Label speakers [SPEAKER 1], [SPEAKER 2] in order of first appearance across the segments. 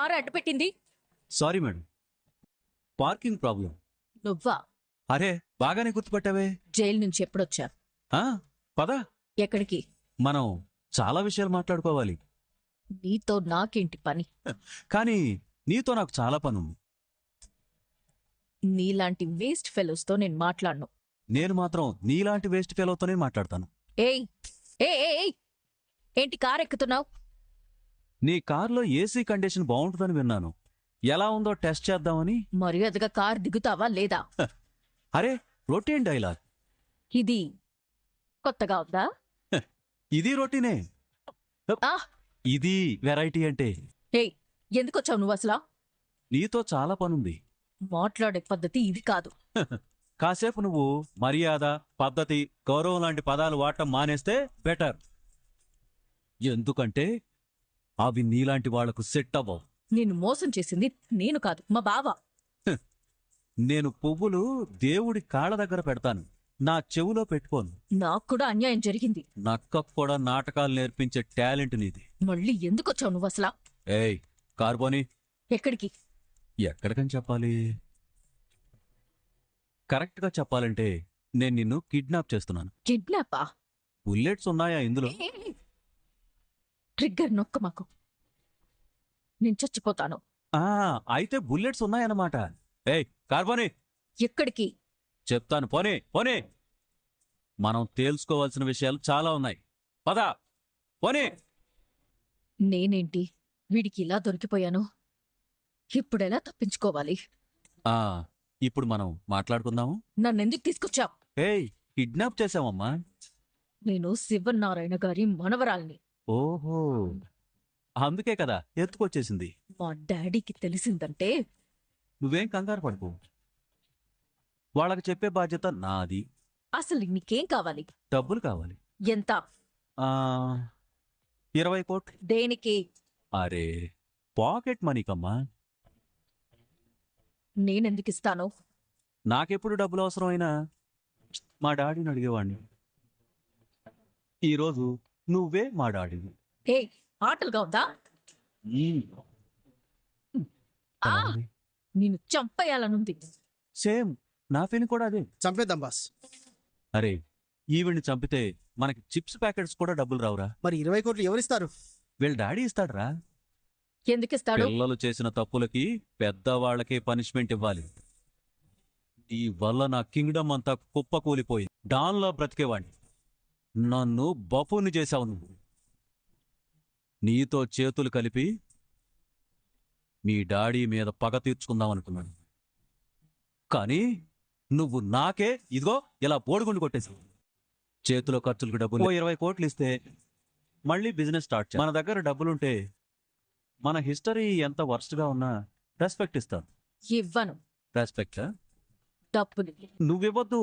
[SPEAKER 1] Car అడ్డుపెట్టింది
[SPEAKER 2] sorry madam, parking problem.
[SPEAKER 1] నువ్వా?
[SPEAKER 2] అరే బాగానే గుర్తుపట్టావే.
[SPEAKER 1] జైలు నుంచి ఎప్పుడొచ్చా?
[SPEAKER 2] ఆ పద,
[SPEAKER 1] ఎక్కడికి?
[SPEAKER 2] మనం చాలా విషయాలు మాట్లాడుకోవాలి.
[SPEAKER 1] నీతో నాకేంటి పని?
[SPEAKER 2] కానీ నీతో నాకు చాలా పనుంది.
[SPEAKER 1] నీలాంటి వేస్ట్ ఫెలోస్తో నేను మాట్లాడను.
[SPEAKER 2] నేను మాత్రం నీలాంటి వేస్ట్ ఫెలోతోనే మాట్లాడతాను.
[SPEAKER 1] ఏయ్ ఏయ్, ఏంటి కారు ఎక్కుతున్నావు?
[SPEAKER 2] నీ కార్లో ఏసీ కండిషన్ బాగుంటుందని విన్నాను. ఎలా ఉందో టెస్ట్ చేద్దామని.
[SPEAKER 1] మర్యాదగా కారు దిగుతావా లేదా?
[SPEAKER 2] అరే రొటీన్ డైలాగ్.
[SPEAKER 1] ఇది కొత్తగా ఉందా?
[SPEAKER 2] ఇది రొటీనే.
[SPEAKER 1] ఆ
[SPEAKER 2] ఇది వెరైటీ అంటే.
[SPEAKER 1] ఏయ్, ఎందుకొచ్చావు నువ్వు అసలా?
[SPEAKER 2] నీతో చాలా పనుంది.
[SPEAKER 1] మాట్లాడే పద్ధతి ఇది కాదు.
[SPEAKER 2] కాసేపు నువ్వు మర్యాద, పద్ధతి, గౌరవం లాంటి పదాలు వాడటం మానేస్తే బెటర్. ఎందుకంటే అవి నీలాంటి వాళ్లకు సెట్ అవ్వవు.
[SPEAKER 1] నిన్ను మోసం చేసింది నేను కాదు, మా బావ.
[SPEAKER 2] నేను పువ్వులు దేవుడి కాళ్ళ దగ్గర పెడతాను, నా చెవులో పెట్టుకోను.
[SPEAKER 1] నాకు కూడా అన్యాయం జరిగింది.
[SPEAKER 2] నక్కకు కూడా నాటకాలు నేర్పించే టాలెంట్ నీది.
[SPEAKER 1] మళ్ళీ ఎందుకొచ్చావు నువ్వు అసలా?
[SPEAKER 2] ఏయ్ కార్బోని.
[SPEAKER 1] ఎక్కడికి?
[SPEAKER 2] ఎక్కడికని చెప్పాలి? కరెక్ట్గా చెప్పాలంటే నేను నిన్ను కిడ్నాప్ చేస్తున్నాను.
[SPEAKER 1] కిడ్నాపా?
[SPEAKER 2] బుల్లెట్స్ ఉన్నాయా ఇందులో?
[SPEAKER 1] ట్రిగ్గర్ నొక్క మాకు, నేను చచ్చిపోతాను.
[SPEAKER 2] అయితే బుల్లెట్స్ ఉన్నాయన్నమాట. ఏయ్ కార్బోని.
[SPEAKER 1] ఎక్కడికి?
[SPEAKER 2] చెప్తాను, పోనీ పోనీ. మనం తేల్చుకోవాల్సిన విషయాలు చాలా ఉన్నాయి. పదా పోనీ.
[SPEAKER 1] నేనేంటి వీడికి ఇలా దొరికిపోయాను? ఇప్పుడెలా తప్పించుకోవాలి?
[SPEAKER 2] ఇప్పుడు మనం మాట్లాడుకుందాము.
[SPEAKER 1] నన్నెందుకు తీసుకొచ్చావు?
[SPEAKER 2] ఏయ్ కిడ్నాప్ చేసావమ్మా.
[SPEAKER 1] నేను శివనారాయణ గారి మనవరాల్ని.
[SPEAKER 2] ఓహో, అందుకే కదా ఎత్తుకొచ్చేసింది.
[SPEAKER 1] మా డాడీకి తెలిసిందంటే.
[SPEAKER 2] నువ్వేం కంగారు పడుకో, వాళ్ళకి చెప్పే బాధ్యత నాది.
[SPEAKER 1] అసలు నీకేం కావాలి?
[SPEAKER 2] డబ్బులు కావాలి.
[SPEAKER 1] ఎంత?
[SPEAKER 2] 20 కోట్లు.
[SPEAKER 1] దేనికి?
[SPEAKER 2] అరే పాకెట్ మనీకమ్మా.
[SPEAKER 1] నేనెందుకిస్తాను?
[SPEAKER 2] నాకెప్పుడు డబ్బులు అవసరమైనా మా డాడీని అడిగేవాడిని. ఈరోజు నువ్వే మా డాడీని.
[SPEAKER 1] ఏ ఆటలుగా ఉందా? నేను చంపేయాలనుంది.
[SPEAKER 2] సేమ్ నా ఫీలింగ్ కూడా అదే.
[SPEAKER 3] చంపేద్దాం బాస్.
[SPEAKER 2] అరే ఈవిడ్ని చంపితే మనకి చిప్స్ ప్యాకెట్స్ కూడా డబ్బులు రావురా?
[SPEAKER 3] మరి 20 కోట్లు ఎవరిస్తారు?
[SPEAKER 2] వీళ్ళ డాడీ ఇస్తాడరా.
[SPEAKER 1] ఎందుకిస్తాడు?
[SPEAKER 2] పిల్లలు చేసిన తప్పులకి పెద్దవాళ్ళకే పనిష్మెంట్ ఇవ్వాలి. ఈ వల్ల నా కింగ్డమ్ అంతా కుప్పకూలిపోయింది. డాన్లా బ్రతికేవాణ్ణి నన్ను బఫూని చేశావు నువ్వు. నీతో చేతులు కలిపి మీ డాడీ మీద పగ తీర్చుకుందామనుకున్నాను. కానీ నువ్వు నాకే ఇదిగో ఇలా బోడిగుండు కొట్టేశావు. చేతిలో ఖర్చులకు డబ్బులు 20 కోట్లు ఇస్తే మళ్ళీ బిజినెస్ స్టార్ట్ చేయాలి. మన దగ్గర డబ్బులుంటే మన హిస్టరీ ఎంత వర్స్ట్గా ఉన్నా రెస్పెక్ట్ ఇస్తాను.
[SPEAKER 1] ఇవ్వను.
[SPEAKER 2] రెస్పెక్టా?
[SPEAKER 1] డబ్బులు
[SPEAKER 2] నువ్వివ్వద్దు,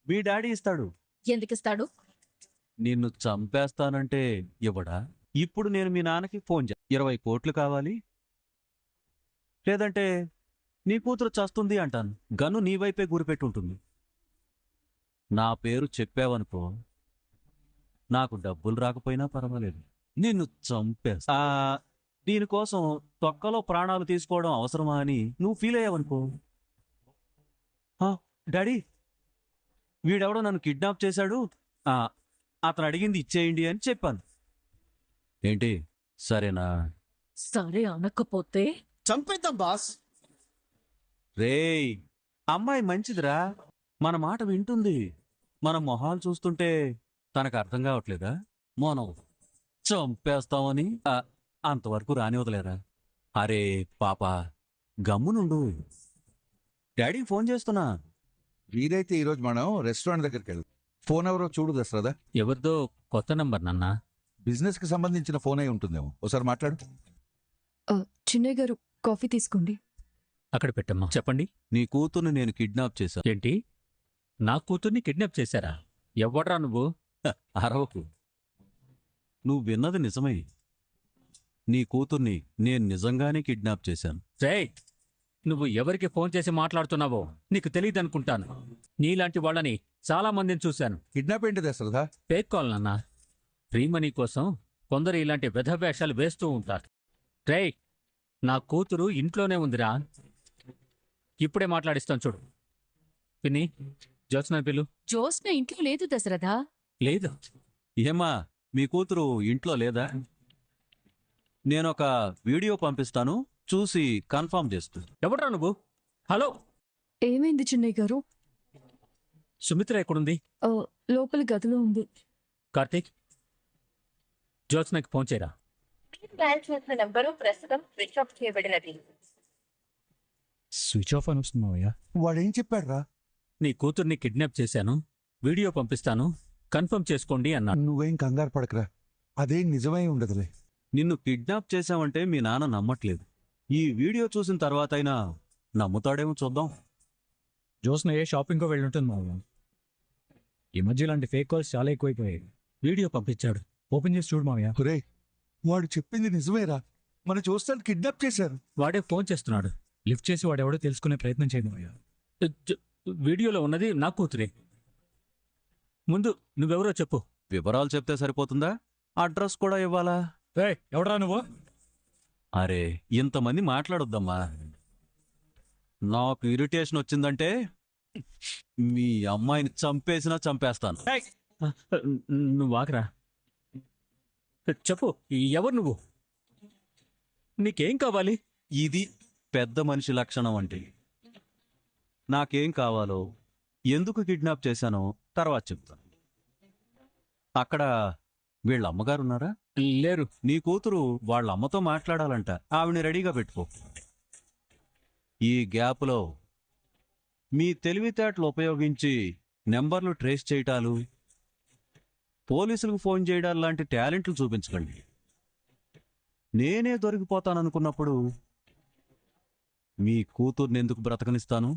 [SPEAKER 2] మీ డాడీ ఇస్తాడు.
[SPEAKER 1] ఎందుకిస్తాడు?
[SPEAKER 2] నిన్ను చంపేస్తానంటే ఇవ్వడా? ఇప్పుడు నేను మీ నాన్నకి ఫోన్ 20 కోట్లు కావాలి, లేదంటే నీ కూతురు చస్తుంది అంటాను. గన్ను నీ వైపే గురిపెట్టుంటుంది. నా పేరు చెప్పావనుకో, నాకు డబ్బులు రాకపోయినా పర్వాలేదు, నిన్ను చంపేస్తా. దీనికోసం తొక్కలో ప్రాణాలు తీసుకోవడం అవసరమా అని నువ్వు ఫీల్ అయ్యావనుకో, డాడీ వీడెవడో నన్ను కిడ్నాప్ చేశాడు, అతను అడిగింది ఇచ్చేయండి అని చెప్పాను. ఏంటి సరేనా?
[SPEAKER 1] సరే అనకపోతే
[SPEAKER 3] చంపేద్దాం బాస్.
[SPEAKER 2] రేయ్ అమ్మాయి మంచిదిరా, మన మాట వింటుంది. మన మొహాలు చూస్తుంటే తనకు అర్థం కావట్లేదా మనం చంపేస్తామని? అంతవరకు రానివదలేరా? అరే పాప గమ్మునుండు, డాడీకి ఫోన్ చేస్తున్నా.
[SPEAKER 4] వీలైతే ఈరోజు మనం రెస్టారెంట్ దగ్గరికి వెళ్దాం. ఫోన్ ఎవరో చూడు దశరథ.
[SPEAKER 5] ఎవరిదో కొత్త నంబర్ నాన్న.
[SPEAKER 4] బిజినెస్ కి సంబంధించిన ఫోన్ అయి ఉంటుందేమో, ఒకసారి మాట్లాడు.
[SPEAKER 6] చిన్నయ్య గారు కాఫీ తీసుకోండి.
[SPEAKER 5] అక్కడ పెట్టమ్మా. చెప్పండి.
[SPEAKER 2] నీ కూతుర్ని నేను కిడ్నాప్ చేశాను.
[SPEAKER 5] ఏంటి? నా కూతుర్ని కిడ్నాప్ చేశారా? ఎవడ్రా నువ్వు?
[SPEAKER 2] అరవకు, నువ్వు విన్నది నిజమే. నీ కూతుర్ని నేను నిజంగానే కిడ్నాప్ చేశాను.
[SPEAKER 5] రేయ్, నువ్వు ఎవరికి ఫోన్ చేసి మాట్లాడుతున్నావో నీకు తెలియదనుకుంటాను. నీలాంటి వాళ్ళని చాలా మందిని చూశాను.
[SPEAKER 4] కిడ్నాప్ ఏంటి దశరథ?
[SPEAKER 5] ఫేక్ కాల్ నాన్న. ఫ్రీ మనీ కోసం కొందరు ఇలాంటి వెధవేషాలు వేస్తూ ఉంటారు. రేయ్, నా కూతురు ఇంట్లోనే ఉందిరా. ఇప్పుడే మాట్లాడిస్తాను చూడు. పిన్ని, జ్యోత్స్న పిల్లు.
[SPEAKER 1] జోస్న ఇంట్లో లేదు దశరథ.
[SPEAKER 5] లేదు.
[SPEAKER 2] ఏమ్మా మీ కూతురు ఇంట్లో లేదా? నేనొక వీడియో పంపిస్తాను, చూసి కన్ఫర్మ్ చేస్తూ.
[SPEAKER 5] ఎవడ్రా నువ్వు? హలో,
[SPEAKER 6] ఏమైంది చిన్నయ్య గారు?
[SPEAKER 5] సుమిత్ర ఎక్కడుంది?
[SPEAKER 6] ఆ, లోపల గదిలో ఉంది.
[SPEAKER 5] కార్తీక్, జ్యోత్స్నకి ఫోన్ చేయరా.
[SPEAKER 1] డయల్ చేసిన నంబరు ప్రస్తుతం స్విచ్ ఆఫ్ చేయబడినది.
[SPEAKER 5] స్విచ్ ఆఫ్ అని వస్తుంది మావయ్య.
[SPEAKER 4] వాడేం చెప్పాడురా?
[SPEAKER 5] నీ కూతుర్ని కిడ్నాప్ చేశాను, వీడియో పంపిస్తాను, కన్ఫర్మ్ చేసుకోండి అన్నాడు.
[SPEAKER 4] నువ్వేం కంగారు పడకరా, అదేం నిజమై ఉండదులే.
[SPEAKER 2] నిన్ను కిడ్నాప్ చేశావంటే మీ నాన్న నమ్మట్లేదు. ఈ వీడియో చూసిన తర్వాత అయినా నమ్ముతాడేమో చూద్దాం.
[SPEAKER 5] జ్యోత్స్న ఏ షాపింగ్కో వెళ్ళుంటుంది మావయ్య. ఈ మధ్య ఇలాంటి ఫేక్ కాల్స్ చాలా ఎక్కువైపోయాయి. వీడియో పంపించాడు, ఓపెన్ చేసి చూడు మావయ్య.
[SPEAKER 4] ఒరే, వాడు చెప్పింది నిజమేరా, మన చూస్తాను కిడ్నాప్ చేశారు.
[SPEAKER 5] వాడే ఫోన్ చేస్తున్నాడు. లిఫ్ట్ చేసి వాడెవడో తెలుసుకునే ప్రయత్నం చేయదు మావయ్య. వీడియోలో ఉన్నది నా కూతురే. ముందు నువ్వెవరో చెప్పు.
[SPEAKER 2] వివరాలు చెప్తే సరిపోతుందా? అడ్రస్ కూడా ఇవ్వాలా?
[SPEAKER 5] ఎవడరా నువ్వు?
[SPEAKER 2] అరే ఇంతమంది మాట్లాడొద్దమ్మా. నాకు ఇరిటేషన్ వచ్చిందంటే మీ అమ్మాయిని చంపేసినా చంపేస్తాను.
[SPEAKER 5] నువ్వు ఆగరా. చెప్పు, ఎవరు నువ్వు? నీకేం కావాలి?
[SPEAKER 2] ఇది పెద్ద మనిషి లక్షణం అంటే. నాకేం కావాలో, ఎందుకు కిడ్నాప్ చేశానో తర్వాత చెప్తాను. అక్కడ వీళ్ళ అమ్మగారున్నారా?
[SPEAKER 5] లేరు.
[SPEAKER 2] నీ కూతురు వాళ్ళ అమ్మతో మాట్లాడాలంట, ఆవిని రెడీగా పెట్టుకో. ఈ గ్యాప్లో మీ తెలివితేటలు ఉపయోగించి నెంబర్లు ట్రేస్ చేయటాలు, పోలీసులకు ఫోన్ చేయడాలు లాంటి టాలెంట్లు చూపించకండి. నేనే దొరికిపోతాననుకున్నప్పుడు మీ కూతుర్ని ఎందుకు బ్రతకనిస్తాను?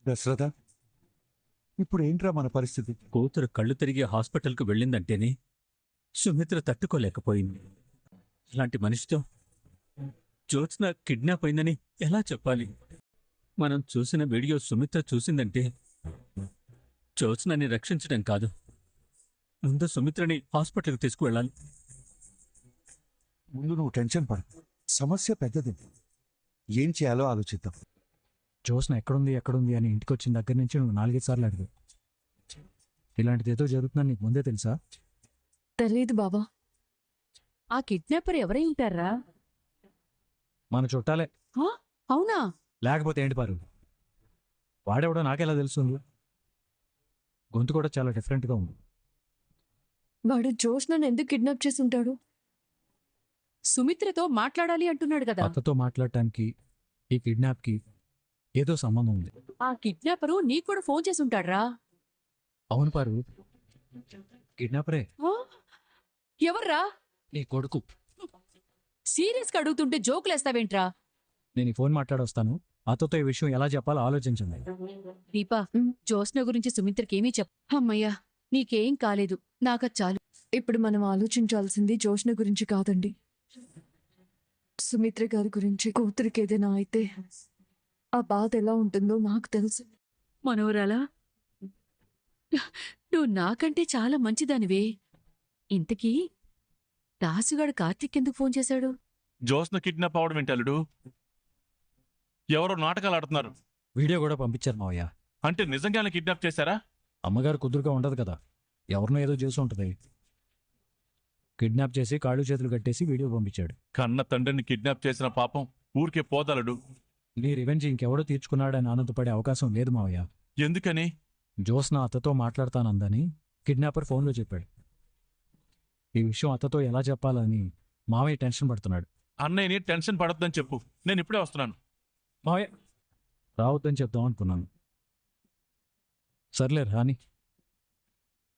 [SPEAKER 4] దశరథ, ఇప్పుడు ఏంట్రా మన పరిస్థితి?
[SPEAKER 5] కూతురు కళ్ళు తిరిగి హాస్పిటల్కు వెళ్ళిందంటేనే సుమిత్ర తట్టుకోలేకపోయింది. ఇలాంటి మనిషితో జ్యోత్స్న కిడ్నాప్ అయిందని ఎలా చెప్పాలి? మనం చూసిన వీడియో సుమిత్ర చూసిందంటే జ్యోత్స్నని రక్షించడం కాదు, ముందు సుమిత్రని హాస్పిటల్కి తీసుకువెళ్ళాలి.
[SPEAKER 4] ముందు నువ్వు టెన్షన్ పడ, సమస్య పెద్దది. ఏం చేయాలో ఆలోచిద్దాం.
[SPEAKER 7] జ్యోత్స్న ఎక్కడుంది అని ఇంటికి వచ్చిన దగ్గర నుంచి నువ్వు 4-5 సార్లు అడిగావు. ఇలాంటిది ఏదో జరుగుతుందని నీకు ముందే తెలుసా?
[SPEAKER 6] తెలియదు బావా.
[SPEAKER 1] ఆ కిడ్నాపర్ ఎవరై ఉంటారా?
[SPEAKER 7] మన చుట్టాలే.
[SPEAKER 1] అవునా?
[SPEAKER 7] లేకపోతే ఏంటి పారు? వాడెవడో నాకెలా తెలుస్తుంది? గొంతు కూడా చాలా డిఫరెంట్గా ఉంది.
[SPEAKER 6] వాడు జోష్నను ఎందుకు కిడ్నాప్ చేసి ఉంటాడు?
[SPEAKER 1] సుమిత్రతో మాట్లాడాలి అంటున్నాడు కదా.
[SPEAKER 7] అత్తతో మాట్లాడటానికి ఈ కిడ్నాప్కి ఏదో సంబంధం ఉంది.
[SPEAKER 1] ఆ కిడ్నాపరు నీకు కూడా ఫోన్ చేసి ఉంటాడ్రా?
[SPEAKER 7] అవును పారు, కిడ్నాపరే.
[SPEAKER 1] ఎవర్రా?
[SPEAKER 7] నీ కొడుకు.
[SPEAKER 1] సీరియస్ గా అడుగుతుంటే జోకులేస్తావేంట్రా?
[SPEAKER 7] నేను ఈ ఫోన్ మాట్లాడొస్తాను, అత్తతో ఈ విషయం ఎలా చెప్పాలో ఆలోచించండి.
[SPEAKER 1] దీపా, జోస్న గురించి సుమిత్రకేమీ అమ్మయ్యా, నీకేం కాలేదు, నాకది చాలు.
[SPEAKER 6] ఇప్పుడు మనం ఆలోచించాల్సింది జోష్న గురించి కాదండి, సుమిత్ర గారి గురించి. కూతురికి ఏదైనా అయితే ఆ బాధ ఎలా ఉంటుందో నాకు తెలుసు.
[SPEAKER 1] మనోరాలా, నువ్వు నాకంటే చాలా మంచిదానివే. ఇంతకీ దాసుగాడు కార్తీక్ ఎందుకు ఫోన్ చేశాడు?
[SPEAKER 8] జోస్న కిడ్నాప్ అవడం ఏంటి అల్లుడు? ఎవరో నాటకాలు ఆడుతున్నారు.
[SPEAKER 7] వీడియో కూడా పంపించారు మావయ్య.
[SPEAKER 8] అంటే నిజంగానే కిడ్నాప్ చేశారా?
[SPEAKER 7] అమ్మగారు కుదురుగా ఉండదు కదా, ఎవరినో ఏదో చేసి ఉంటుంది. కిడ్నాప్ చేసి కాళ్ళు చేతులు కట్టేసి వీడియో పంపించాడు.
[SPEAKER 8] కన్న తండ్రిని కిడ్నాప్ చేసిన పాపం ఊరికే పోదలుడు.
[SPEAKER 7] నీ రివెంజ్ ఇంకెవడో తీర్చుకున్నాడని ఆనందపడే అవకాశం లేదు మావయ్య.
[SPEAKER 8] ఎందుకని?
[SPEAKER 7] జోస్న అత్తతో మాట్లాడతానందని కిడ్నాపర్ ఫోన్లో చెప్పాడు. ఈ విషయం అత్తతో ఎలా చెప్పాలని మావయ్య టెన్షన్ పడుతున్నాడు.
[SPEAKER 8] అన్నయ్యని టెన్షన్ పడొద్దని చెప్పు, నేను ఇప్పుడే వస్తున్నాను.
[SPEAKER 7] మావయ్య రావద్దని చెప్దాం అనుకున్నాను. సర్లే రాని,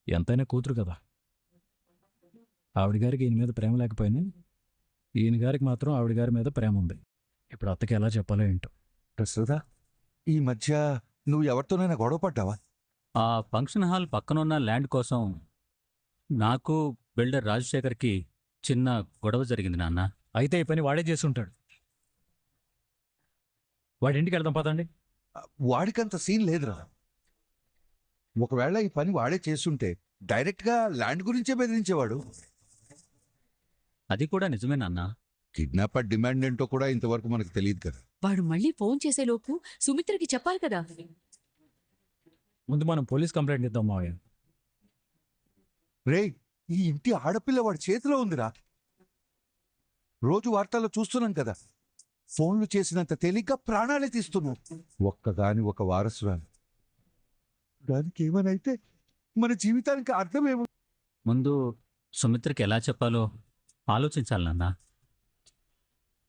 [SPEAKER 7] ఎంతైనా కూతురు కదా. ఆవిడ గారికి ఈయన మీద ప్రేమ లేకపోయినా ఈయన గారికి మాత్రం ఆవిడ గారి మీద ప్రేమ ఉంది. ఇప్పుడు అత్తకి ఎలా చెప్పాలో ఏంటో.
[SPEAKER 4] దశరథ, ఈ మధ్య నువ్వు ఎవరితోనైనా గొడవ పడ్డావా?
[SPEAKER 5] ఆ ఫంక్షన్ హాల్ పక్కనున్న ల్యాండ్ కోసం నాకు బిల్డర్ రాజశేఖర్కి చిన్న గొడవ జరిగింది నాన్న.
[SPEAKER 7] అయితే ఈ పని వాడే చేసి ఉంటాడు. వాడి ఇంటికి వెళ్దాం పదండి.
[SPEAKER 4] వాడికంత సీన్ లేదురా. ఒకవేళ ఈ పని వాడే చేస్తుంటే డైరెక్ట్గా ల్యాండ్ గురించే బెదిరించేవాడు.
[SPEAKER 5] అది కూడా నిజమే నాన్న.
[SPEAKER 4] కిడ్నాపర్ డిమాండ్ ఏంటో కూడా ఇంతవరకు మనకు తెలియదు కదా.
[SPEAKER 1] వాడు మళ్ళీ ఫోన్ చేసేలోపు సుమిత్రకి చెప్పాలి కదా.
[SPEAKER 7] ముందు మనం పోలీస్ కంప్లైంట్ ఇద్దాం మావయ్య.
[SPEAKER 4] రేయ్, ఈ ఇంటి ఆడపిల్ల వాడి చేతిలో ఉందిరా. రోజు వార్తల్లో చూస్తున్నాం కదా, ఫోన్లు చేసినంత తేలిగ్గా ప్రాణాలే తీస్తున్నాం. ఒక్కగాని ఒక వారసురాలు, దానికి ఏమనైతే మన జీవితానికి అర్థమేమో.
[SPEAKER 5] ముందు సుమిత్రకి ఎలా చెప్పాలో ఆలోచించాలి నాన్న.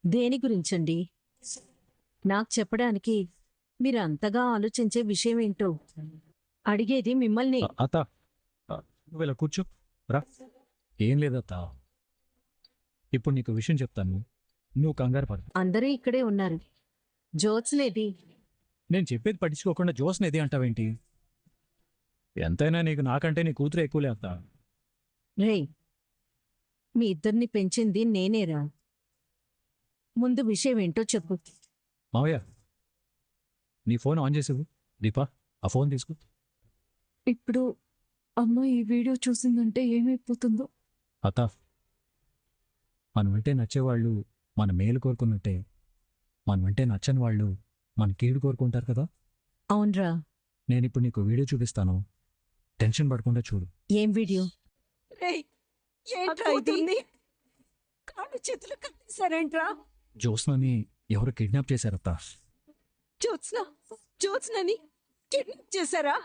[SPEAKER 9] దేని గురించండి? నాకు చెప్పడానికి మీరు అంతగా ఆలోచించే విషయం ఏంటో అడిగేది మిమ్మల్ని.
[SPEAKER 7] అత్త, నువ్వు ఇలా కూర్చో రా. ఏం లేదత్త, ఇప్పుడు నీకు విషయం చెప్తాను, నువ్వు కంగారు పడు.
[SPEAKER 9] అందరూ ఇక్కడే ఉన్నారు. జ్యోత్స్నేది?
[SPEAKER 7] నేను చెప్పేది పట్టించుకోకుండా జోస్నేది అంటావేంటి? ఎంతైనా నీకు నాకంటే నీ కూతురు ఎక్కువలే అత్త.
[SPEAKER 9] రేయ్, మీ ఇద్దరిని పెంచింది నేనేరా. ముందు విషయం ఏంటో చెప్పు.
[SPEAKER 7] మావయ్య, నీ ఫోన్ ఆన్ చేసేవు. దీపా, ఆ ఫోన్ తీసుకో.
[SPEAKER 6] ఇప్పుడు అమ్మ ఈ వీడియో చూసిందంటే ఏమైపోతుందో.
[SPEAKER 7] అత్త, మనం వెంటే నచ్చేవాళ్ళు మన మేలు కోరుకున్నట్టే, మనం వెంటే నచ్చని వాళ్ళు మన కీడు కోరుకుంటారు కదా.
[SPEAKER 9] అవునరా.
[SPEAKER 7] నేను ఇప్పుడు నీకు వీడియో చూపిస్తాను, టెన్షన్ పడకుండా చూడు.
[SPEAKER 9] ఏం వీడియో?
[SPEAKER 10] కాళ్ళు చేతులు కట్టేశారేంట్రా?
[SPEAKER 7] జ్యోత్స్నని ఎవరు కిడ్నాప్ చేశారత్త.
[SPEAKER 10] జ్యోత్స్నని కిడ్నాప్ చేశారా?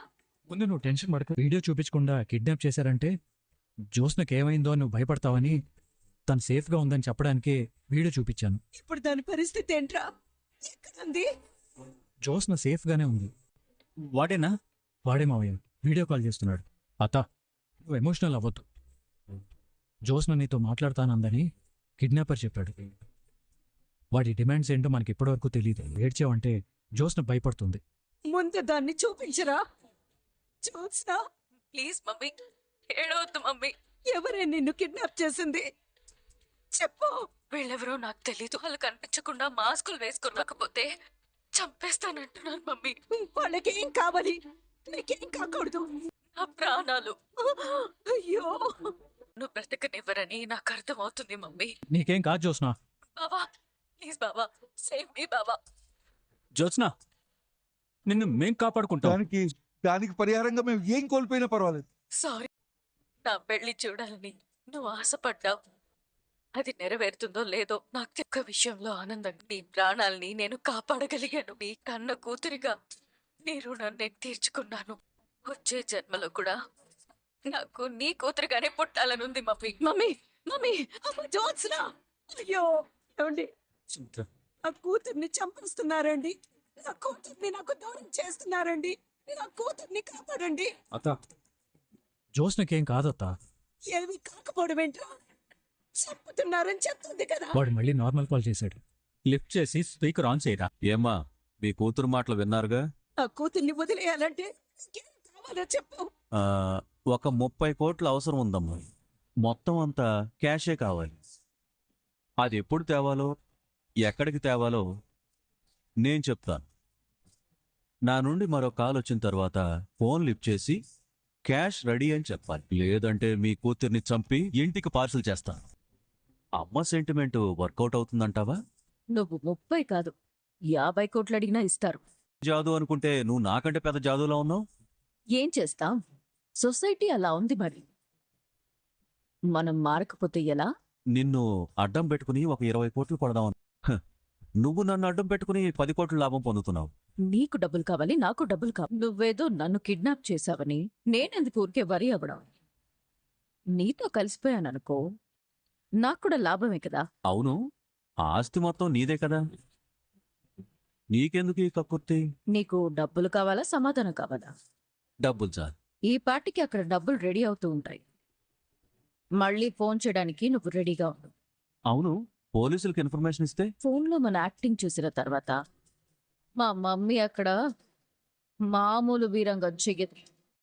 [SPEAKER 7] ముందు నువ్వు టెన్షన్ పడక. వీడియో చూపించకుండా కిడ్నాప్ చేశారంటే జ్యోత్స్నకి ఏమైందో నువ్వు భయపడతావని, తను సేఫ్గా ఉందని చెప్పడానికే వీడియో చూపించాను.
[SPEAKER 10] ఇప్పుడు దాని పరిస్థితి ఏంట్రా? ఎక్కడుంది?
[SPEAKER 7] జ్యోత్స్న సేఫ్గానే ఉంది.
[SPEAKER 5] వాడేనా?
[SPEAKER 7] వాడే మావయ్య వీడియో కాల్ చేస్తున్నాడు. అత్త, నువ్వు ఎమోషనల్ అవ్వద్దు. జ్యోత్స్న నీతో మాట్లాడతానందని కిడ్నాపర్ చెప్పాడు. వాడి డిమాండ్స్ ఏంటో మనకి ఇప్పటివరకు తెలియదు. ఏడ్చావంటే జ్యోత్స్న భయపడుతుంది.
[SPEAKER 10] ముందు దాన్ని చూపించరా. జ్యోత్స్న,
[SPEAKER 1] ప్లీజ్ మమ్మీ, ఏడవద్దు మమ్మీ.
[SPEAKER 10] ఎవరే నిన్ను కిడ్నాప్ చేసింది? చెప్పు.
[SPEAKER 1] వీళ్ళెవరో నాకు తెలీదు. వాళ్ళు కనిపించకుండా మాస్కులు వేసుకోలేకపోతే చంపేస్తానంటున్నాను మమ్మీ.
[SPEAKER 10] వాళ్ళకేం కావాలి? నీకేం కాకూడదు.
[SPEAKER 1] నా ప్రాణాలు.
[SPEAKER 10] అయ్యో,
[SPEAKER 1] నువ్వు బ్రతకనివ్వరని నాకు అర్థమవుతుంది మమ్మీ.
[SPEAKER 7] నీకేం కాదు జ్యోత్స్న.
[SPEAKER 1] బావా, ప్లీజ్ బావా, సేవ్ మీ బావా.
[SPEAKER 5] జ్యోత్స్న, నిన్ను మేం కాపాడుకుంటాం.
[SPEAKER 4] దానికి పరిహారంగా మేము ఏం కోల్పోయినా పర్వాలేదు.
[SPEAKER 1] సారీ. నా పెళ్లి చూడాలని నువ్వు ఆశపడ్డావు. అది నెరవేరుతుందో లేదో నాకు ఒక్క విషయంలో ఆనందంగా నీ ప్రాణాలని నేను కాపాడగలిగాను. నీ కన్న కూతురిగా నీ రుణం నేను తీర్చుకున్నాను. వచ్చే జన్మలో కూడా నాకు నీ కూతురిగానే పుట్టాలనుంది మమ్మీ.
[SPEAKER 10] మమ్మీ, మమ్మీ, అమ్మ జ్యోత్స్న. అయ్యో, ఏమండి,
[SPEAKER 5] సుమిత్ర,
[SPEAKER 10] నా కూతుర్ని చంపేస్తున్నారండి. నా కూతుర్ని నాకు దూరం చేస్తున్నారండి. నా కూతుర్ని కాపాడండి.
[SPEAKER 7] అత్త, జ్యోత్స్నకేం కాదత్త.
[SPEAKER 10] ఏమి కాకపోవడం ఏంట్రా? చంపుతున్నారని చెప్తుంది కదా.
[SPEAKER 7] వాడు మళ్ళీ నార్మల్ కాల్ చేశాడు.
[SPEAKER 5] లిఫ్ట్ చేసి స్పీకర్ ఆన్ చేయరా.
[SPEAKER 2] ఏమ్మా, మీ కూతురు మాటలు విన్నారుగా.
[SPEAKER 10] నా కూతుర్ని వదిలేయాలంటే ఇంకేం కావాలో చెప్పు.
[SPEAKER 2] ఆ, ఒక 30 కోట్ల అవసరం ఉందమ్మా. మొత్తం అంతా క్యాషే కావాలి. అది ఎప్పుడు తేవాలో, ఎక్కడికి తేవాలో నేను చెప్తాను. నా నుండి మరో కాల్ వచ్చిన తర్వాత ఫోన్ లిఫ్ట్ చేసి క్యాష్ రెడీ అని చెప్పాలి. లేదంటే మీ కూతుర్ని చంపి ఇంటికి పార్సల్ చేస్తాను. అమ్మ సెంటిమెంట్ వర్కౌట్ అవుతుందంటావా?
[SPEAKER 1] నువ్వు 30 కాదు 50 కోట్లు అడిగినా ఇస్తారు.
[SPEAKER 2] జాదు అనుకుంటే నువ్వు నాకంటే పెద్ద జాదులా ఉన్నావు.
[SPEAKER 1] ఏం చేస్తాం? సొసైటీ అలా ఉంది మరి. మనం మారకపోతే ఎలా?
[SPEAKER 2] నిన్ను అడ్డం పెట్టుకుని ఒక 20 కోట్లు కొడదాం. నువ్వు నన్ను అడ్డం పెట్టుకుని 10 కోట్ల లాభం పొందుతున్నావు.
[SPEAKER 1] నీకు డబ్బులు కావాలి, నాకు డబ్బులు కావాలి. నువ్వేదో నన్ను కిడ్నాప్ చేశావని నేనెందుకు ఊరికే వరి అవ్వడం? నీతో కలిసిపోయాననుకో, నాకు కూడా లాభమే కదా.
[SPEAKER 2] అవును, ఆస్తి మొత్తం నీదే కదా. నీకెందుకు ఈ కక్కుర్తి?
[SPEAKER 1] నీకు డబ్బులు కావాలా, సమాధానం కావాలా?
[SPEAKER 2] డబ్బులు చాలు.
[SPEAKER 1] ఈ పార్టీకి అక్కడ డబ్బులు రెడీ అవుతూ ఉంటాయి. మళ్ళీ ఫోన్ చేయడానికి నువ్వు రెడీగా ఉండు.
[SPEAKER 2] అవును, పోలీసులకు ఇన్ఫర్మేషన్ ఇస్తే?
[SPEAKER 1] ఫోన్లో మన యాక్టింగ్ చూసిన తర్వాత మా మమ్మీ అక్కడ మామూలు వీరంగా చెయ్యదు.